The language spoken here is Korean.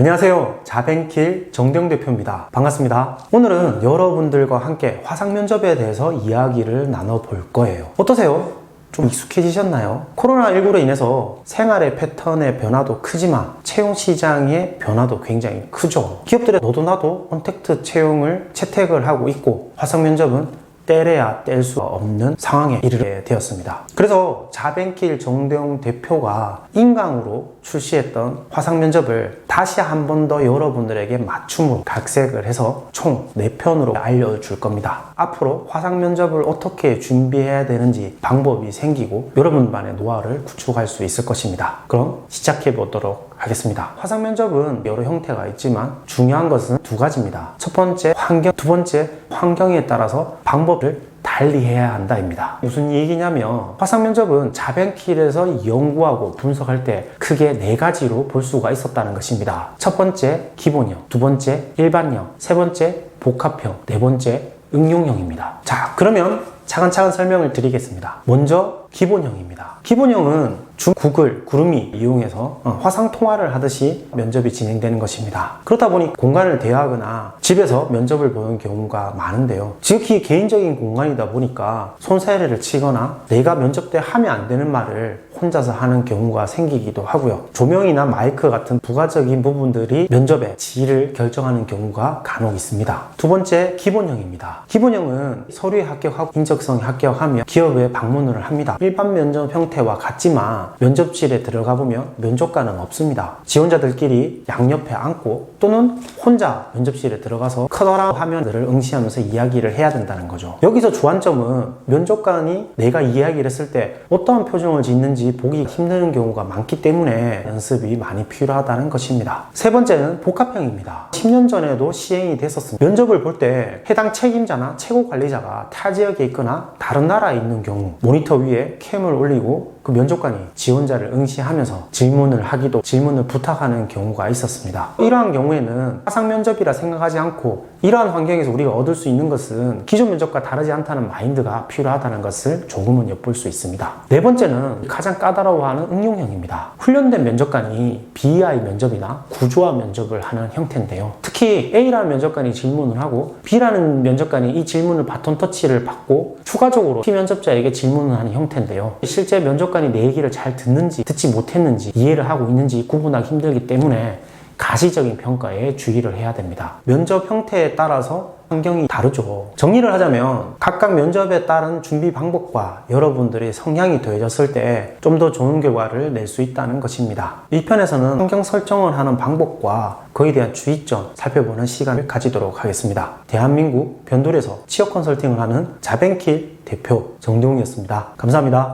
안녕하세요. 자벤킬 정대용 대표입니다. 반갑습니다. 오늘은 여러분들과 함께 화상면접에 대해서 이야기를 나눠볼 거예요. 어떠세요? 좀 익숙해지셨나요? 코로나19로 인해서 생활의 패턴의 변화도 크지만 채용 시장의 변화도 굉장히 크죠. 기업들의 너도 나도 컨택트 채용을 채택을 하고 있고 화상면접은 떼래야 뗄 수 없는 상황에 이르게 되었습니다. 그래서 자벤킬 정대용 대표가 인강으로 출시했던 화상면접을 다시 한 번 더 여러분들에게 맞춤으로 각색을 해서 총 4편으로 알려줄 겁니다. 앞으로 화상면접을 어떻게 준비해야 되는지 방법이 생기고 여러분만의 노하우를 구축할 수 있을 것입니다. 그럼 시작해 보도록 하겠습니다. 화상면접은 여러 형태가 있지만 중요한 것은 두 가지입니다. 첫 번째 환경, 두 번째 환경에 따라서 방법을 달리해야 한다입니다. 무슨 얘기냐면 화상면접은 자벤킬에서 연구하고 분석할 때 크게 4가지로 볼 수가 있었다는 것입니다. 첫 번째 기본형, 두 번째 일반형, 세 번째 복합형, 네 번째 응용형입니다. 자, 그러면 차근차근 설명을 드리겠습니다. 먼저 기본형입니다. 기본형은 구글, 구름이 이용해서 화상통화를 하듯이 면접이 진행되는 것입니다. 그렇다 보니 공간을 대여하거나 집에서 면접을 보는 경우가 많은데요. 지극히 개인적인 공간이다 보니까 손사래를 치거나 내가 면접 때 하면 안 되는 말을 혼자서 하는 경우가 생기기도 하고요. 조명이나 마이크 같은 부가적인 부분들이 면접의 질을 결정하는 경우가 간혹 있습니다. 두 번째, 기본형입니다. 기본형은 서류에 합격하고 인적성에 합격하면 기업에 방문을 합니다. 일반 면접 형태와 같지만 면접실에 들어가 보면 면접관은 없습니다. 지원자들끼리 양옆에 앉고 또는 혼자 면접실에 들어가서 커다란 화면들을 응시하면서 이야기를 해야 된다는 거죠. 여기서 주안점은 면접관이 내가 이야기를 했을 때 어떠한 표정을 짓는지 보기 힘든 경우가 많기 때문에 연습이 많이 필요하다는 것입니다. 세 번째는 복합형입니다. 10년 전에도 시행이 됐었습니다. 면접을 볼 때 해당 책임자나 최고 관리자가 타 지역에 있거나 다른 나라에 있는 경우 모니터 위에 캠을 올리고 그 면접관이 지원자를 응시하면서 질문을 하기도 질문을 부탁하는 경우가 있었습니다. 이러한 경우에는 화상면접이라 생각하지 않고 이러한 환경에서 우리가 얻을 수 있는 것은 기존 면접과 다르지 않다는 마인드가 필요하다는 것을 조금은 엿볼 수 있습니다. 네 번째는 가장 까다로워하는 응용형입니다. 훈련된 면접관이 BI 면접이나 구조화 면접을 하는 형태인데요. 특히 A라는 면접관이 질문을 하고 B라는 면접관이 이 질문을 바톤 터치를 받고 추가적으로 T 면접자에게 질문을 하는 형태인데요. 실제 면접관이 내 얘기를 잘 듣는지 듣지 못했는지 이해를 하고 있는지 구분하기 힘들기 때문에 가시적인 평가에 주의를 해야 됩니다. 면접 형태에 따라서 환경이 다르죠. 정리를 하자면 각각 면접에 따른 준비 방법과 여러분들의 성향이 더해졌을 때 좀 더 좋은 결과를 낼 수 있다는 것입니다. 이 편에서는 환경 설정을 하는 방법과 그에 대한 주의점 살펴보는 시간을 가지도록 하겠습니다. 대한민국 변돌에서 취업 컨설팅을 하는 자벤킬 대표 정대용이었습니다. 감사합니다.